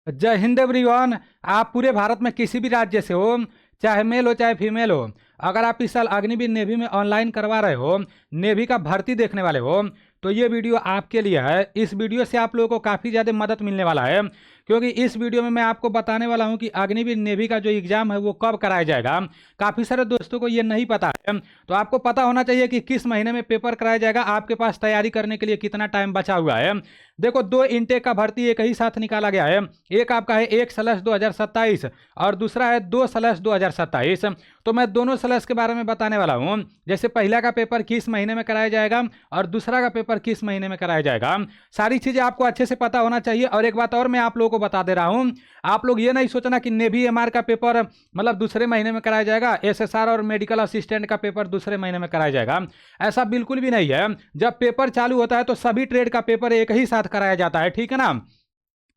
जय हिंद एवरीवन। आप पूरे भारत में किसी भी राज्य से हो, चाहे मेल हो चाहे फीमेल हो, अगर आप इस साल अग्निवीर नेवी में ऑनलाइन करवा रहे हो, नेवी का भर्ती देखने वाले हो, तो ये वीडियो आपके लिए है। इस वीडियो से आप लोगों को काफ़ी ज़्यादा मदद मिलने वाला है, क्योंकि इस वीडियो में मैं आपको बताने वाला हूं कि अग्निवीर नेवी का जो एग्ज़ाम है वो कब कराया जाएगा। काफ़ी सारे दोस्तों को ये नहीं पता है, तो आपको पता होना चाहिए कि किस महीने में पेपर कराया जाएगा, आपके पास तैयारी करने के लिए कितना टाइम बचा हुआ है। देखो, दो इनटेक का भर्ती एक ही साथ निकाला गया है। एक आपका है 1/2027 और दूसरा है 2/2027। तो मैं दोनों स्लैश के बारे में बताने वाला हूँ। जैसे पहला का पेपर किस महीने में कराया जाएगा और दूसरा का पेपर किस महीने में कराया जाएगा, सारी चीज़ें आपको अच्छे से पता होना चाहिए। और एक बात और मैं आप लोगों को बता दे रहा हूँ, आप लोग ये नहीं सोचना कि नेवी एमआर का पेपर मतलब दूसरे महीने में कराया जाएगा, एसएसआर और मेडिकल असिस्टेंट का पेपर दूसरे महीने में कराया जाएगा। ऐसा बिल्कुल भी नहीं है। जब पेपर चालू होता है तो सभी ट्रेड का पेपर एक ही साथ कराया जाता है, ठीक है ना।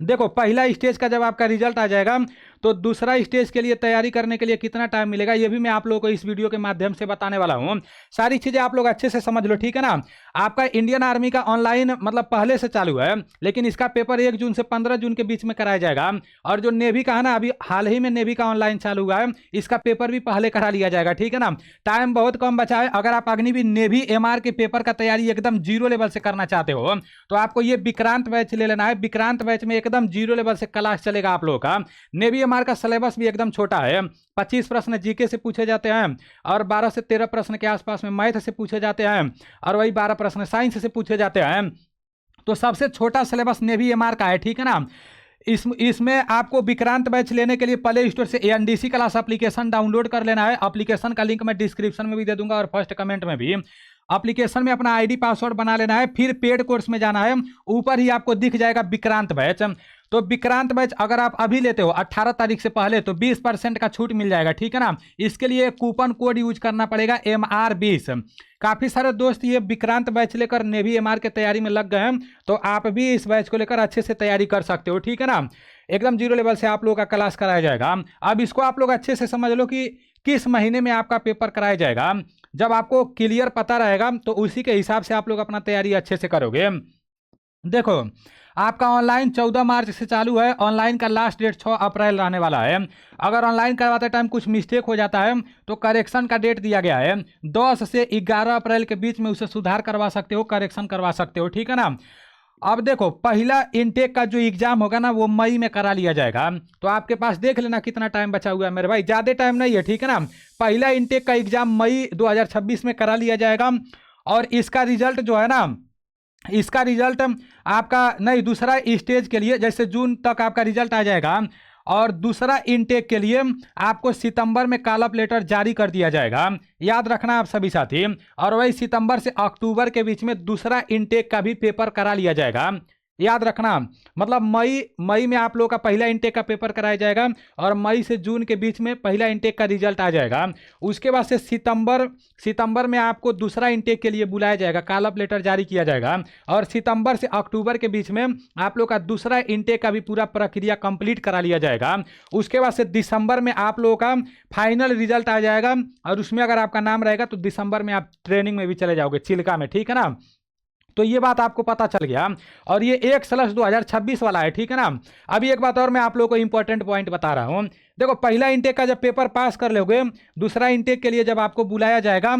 देखो, पहला स्टेज का जब आपका रिजल्ट आ जाएगा तो दूसरा स्टेज के लिए तैयारी करने के लिए कितना टाइम मिलेगा, ये भी मैं आप लोगों को इस वीडियो के माध्यम से बताने वाला हूं। सारी चीजें आप लोग अच्छे से समझ लो, ठीक है ना। आपका इंडियन आर्मी का ऑनलाइन मतलब पहले से चालू है, लेकिन इसका पेपर 1 जून से 15 जून के बीच में कराया जाएगा। और जो नेवी का है ना, अभी हाल ही में नेवी का ऑनलाइन चालू हुआ है, इसका पेपर भी पहले करा लिया जाएगा, ठीक है ना। टाइम बहुत कम बचा है। अगर आप अग्निवीर नेवी एमआर के पेपर का तैयारी एकदम जीरो लेवल से करना चाहते हो तो आपको ये विक्रांत बैच ले लेना है। विक्रांत बैच में एकदम जीरो लेवल से क्लास चलेगा आप लोगों का। नेवी एमआर का सिलेबस भी एकदम छोटा है। 25 प्रश्न जीके से पूछे जाते हैं और 12 से 13 प्रश्न के आसपास में मैथ से पूछे जाते हैं और वही 12 प्रश्न साइंस से पूछे जाते हैं। तो सबसे छोटा सिलेबस नेवी एमआर का है, ठीक है ना। इसमें आपको विक्रांत बैच लेने के लिए प्ले स्टोर से एनडीसी क्लास एप्लीकेशन डाउनलोड कर लेना है। एप्लीकेशन का लिंक मैं डिस्क्रिप्शन में भी दे दूंगा और फर्स्ट कमेंट में भी। एप्लीकेशन में अपना आईडी पासवर्ड बना लेना है, फिर पेड कोर्स में जाना है। ऊपर ही आपको दिख जाएगा विक्रांत बैच। तो विक्रांत बैच अगर आप अभी लेते हो 18 तारीख से पहले तो 20% का छूट मिल जाएगा, ठीक है ना। इसके लिए कूपन कोड यूज करना पड़ेगा MR20। काफ़ी सारे दोस्त ये विक्रांत बैच लेकर नेवी एमआर के तैयारी में लग गए हैं, तो आप भी इस बैच को लेकर अच्छे से तैयारी कर सकते हो, ठीक है ना। एकदम जीरो लेवल से आप लोगों का क्लास कराया जाएगा। अब इसको आप लोग अच्छे से समझ लो कि किस महीने में आपका पेपर कराया जाएगा। जब आपको क्लियर पता रहेगा तो उसी के हिसाब से आप लोग अपना तैयारी अच्छे से करोगे। देखो, आपका ऑनलाइन 14 मार्च से चालू है। ऑनलाइन का लास्ट डेट 6 अप्रैल रहने वाला है। अगर ऑनलाइन करवाते टाइम कुछ मिस्टेक हो जाता है तो करेक्शन का डेट दिया गया है 10 से 11 अप्रैल के बीच में, उसे सुधार करवा सकते हो, करेक्शन करवा सकते हो, ठीक है ना। अब देखो, पहला इनटेक का जो एग्जाम होगा ना वो मई में करा लिया जाएगा। तो आपके पास देख लेना कितना टाइम बचा हुआ है मेरे भाई, ज़्यादा टाइम नहीं है, ठीक है ना। पहला इनटेक का एग्जाम मई 2026 में करा लिया जाएगा। और इसका रिजल्ट जो है ना, इसका रिजल्ट आपका नहीं, दूसरा स्टेज के लिए जैसे जून तक आपका रिजल्ट आ जाएगा और दूसरा इनटेक के लिए आपको सितंबर में कॉल अप लेटर जारी कर दिया जाएगा। याद रखना आप सभी साथी। और वही सितंबर से अक्टूबर के बीच में दूसरा इनटेक का भी पेपर करा लिया जाएगा। याद रखना, मतलब मई में आप लोगों का पहला इनटेक का पेपर कराया जाएगा और मई से जून के बीच में पहला इनटेक का रिजल्ट आ जाएगा। उसके बाद से सितंबर में आपको दूसरा इनटेक के लिए बुलाया जाएगा, कॉल अप लेटर जारी किया जाएगा। और सितंबर से अक्टूबर के बीच में आप लोग का दूसरा इनटेक का भी पूरा प्रक्रिया कंप्लीट करा लिया जाएगा। उसके बाद से दिसंबर में आप लोगों का फाइनल रिजल्ट आ जाएगा और उसमें अगर आपका नाम रहेगा तो दिसंबर में आप ट्रेनिंग में भी चले जाओगे, चिल्का में, ठीक है ना। तो ये बात आपको पता चल गया। और ये 1/2026 वाला है, ठीक है ना। अभी एक बात और मैं आप लोगों को इंपॉर्टेंट पॉइंट बता रहा हूँ। देखो, पहला इनटेक का जब पेपर पास कर लोगे, दूसरा इनटेक के लिए जब आपको बुलाया जाएगा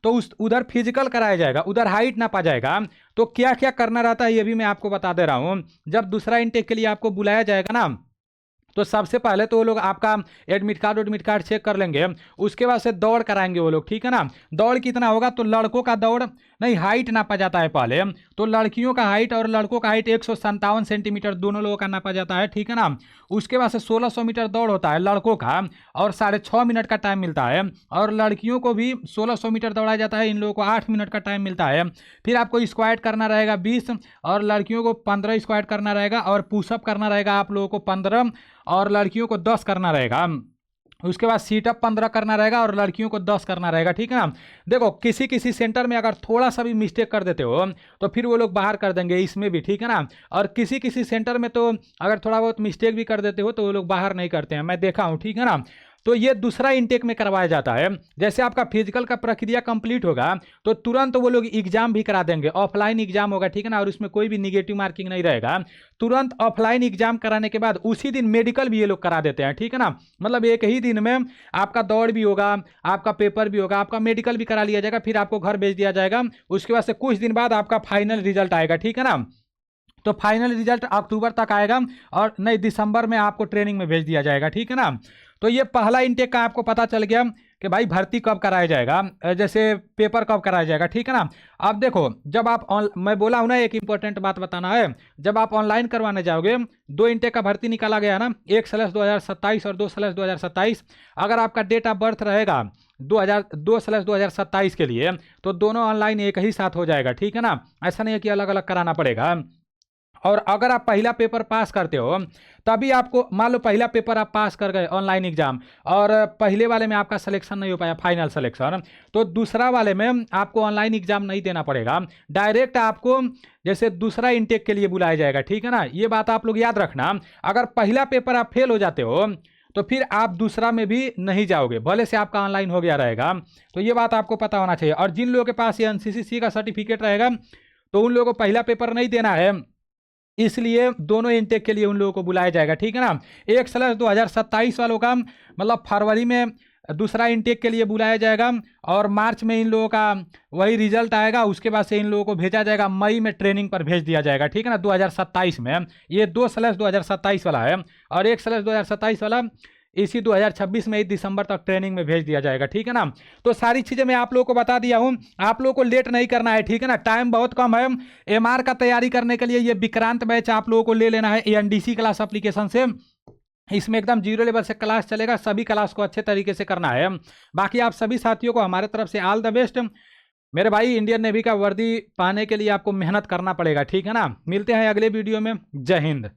तो उधर फिजिकल कराया जाएगा, उधर हाइट नापा जाएगा। तो क्या क्या करना रहता है ये भी मैं आपको बता दे रहा हूँ। जब दूसरा इनटेक के लिए आपको बुलाया जाएगा ना, तो सबसे पहले तो वो लोग आपका एडमिट कार्ड चेक कर लेंगे। उसके बाद से दौड़ कराएंगे वो लोग, ठीक है ना। दौड़ कितना होगा, तो लड़कों का दौड़ नहीं, हाइट नापा जाता है पहले। तो लड़कियों का हाइट और लड़कों का हाइट 157 सेंटीमीटर दोनों लोगों का नापा जाता है, ठीक है ना। उसके बाद से 1600 मीटर दौड़ होता है लड़कों का और 6.5 मिनट का टाइम मिलता है। और लड़कियों को भी 1600 मीटर दौड़ाया जाता है, इन लोगों को 8 मिनट का टाइम मिलता है। फिर आपको स्क्वाट करना रहेगा 20 और लड़कियों को 15 स्क्वाट करना रहेगा। और पुशअप करना रहेगा आप लोगों को 15 और लड़कियों को 10 करना रहेगा। उसके बाद सीटअप 15 करना रहेगा और लड़कियों को 10 करना रहेगा, ठीक है ना। देखो, किसी किसी सेंटर में अगर थोड़ा सा भी मिस्टेक कर देते हो तो फिर वो लोग बाहर कर देंगे, इसमें भी, ठीक है ना। और किसी किसी सेंटर में तो अगर थोड़ा बहुत मिस्टेक भी कर देते हो तो वो लोग बाहर नहीं करते हैं, मैं देखा हूँ, ठीक है ना। तो ये दूसरा इंटेक में करवाया जाता है। जैसे आपका फिजिकल का प्रक्रिया कंप्लीट होगा तो तुरंत वो लोग एग्जाम भी करा देंगे, ऑफलाइन एग्जाम होगा, ठीक है ना, और उसमें कोई भी निगेटिव मार्किंग नहीं रहेगा। तुरंत ऑफलाइन एग्जाम कराने के बाद उसी दिन मेडिकल भी ये लोग करा देते हैं, ठीक है ना। मतलब एक ही दिन में आपका दौड़ भी होगा, आपका पेपर भी होगा, आपका मेडिकल भी करा लिया जाएगा, फिर आपको घर भेज दिया जाएगा। उसके बाद से कुछ दिन बाद आपका फाइनल रिजल्ट आएगा, ठीक है ना। तो फाइनल रिजल्ट अक्टूबर तक आएगा और नहीं दिसंबर में आपको ट्रेनिंग में भेज दिया जाएगा, ठीक है ना। तो ये पहला इंटेक का आपको पता चल गया कि भाई भर्ती कब कराया जाएगा, जैसे पेपर कब कराया जाएगा, ठीक है ना। अब देखो जब आप मैं बोला हूं ना, एक इंपॉर्टेंट बात बताना है, जब आप ऑनलाइन करवाने जाओगे, दो इंटेक का भर्ती निकाला गया ना, 1/2027 और 2/2027। अगर आपका डेट ऑफ बर्थ रहेगा 2/2027 के लिए तो दोनों ऑनलाइन एक ही साथ हो जाएगा, ठीक है ना। ऐसा नहीं है कि अलग अलग कराना पड़ेगा। और अगर आप पहला पेपर पास करते हो तभी आपको, मान लो पहला पेपर आप पास कर गए ऑनलाइन एग्जाम और पहले वाले में आपका सिलेक्शन नहीं हो पाया, फाइनल सिलेक्शन, तो दूसरा वाले में आपको ऑनलाइन एग्जाम नहीं देना पड़ेगा, डायरेक्ट आपको जैसे दूसरा इंटेक के लिए बुलाया जाएगा, ठीक है ना। ये बात आप लोग याद रखना। अगर पहला पेपर आप फेल हो जाते हो तो फिर आप दूसरा में भी नहीं जाओगे, भले से आपका ऑनलाइन हो गया रहेगा। तो ये बात आपको पता होना चाहिए। और जिन लोगों के पास ये एनसीसी का सर्टिफिकेट रहेगा तो उन लोगों को पहला पेपर नहीं देना है, इसलिए दोनों इंटेक के लिए उन लोगों को बुलाया जाएगा, ठीक है ना। 1/2027 वालों का मतलब फरवरी में दूसरा इंटेक के लिए बुलाया जाएगा और मार्च में इन लोगों का वही रिजल्ट आएगा। उसके बाद से इन लोगों को भेजा जाएगा, मई में ट्रेनिंग पर भेज दिया जाएगा, ठीक है ना, 2027 में। ये 2/2027 वाला है और 1/2027 वाला इसी 2026 में ही दिसंबर तक ट्रेनिंग में भेज दिया जाएगा, ठीक है ना। तो सारी चीज़ें मैं आप लोगों को बता दिया हूं, आप लोगों को लेट नहीं करना है, ठीक है ना। टाइम बहुत कम है। एमआर का तैयारी करने के लिए ये विक्रांत बैच आप लोगों को ले लेना है एएनडीसी क्लास एप्लीकेशन से। इसमें एकदम जीरो लेवल से क्लास चलेगा, सभी क्लास को अच्छे तरीके से करना है। बाकी आप सभी साथियों को हमारे तरफ से ऑल द बेस्ट। मेरे भाई इंडियन नेवी का वर्दी पाने के लिए आपको मेहनत करना पड़ेगा, ठीक है ना। मिलते हैं अगले वीडियो में। जय हिंद।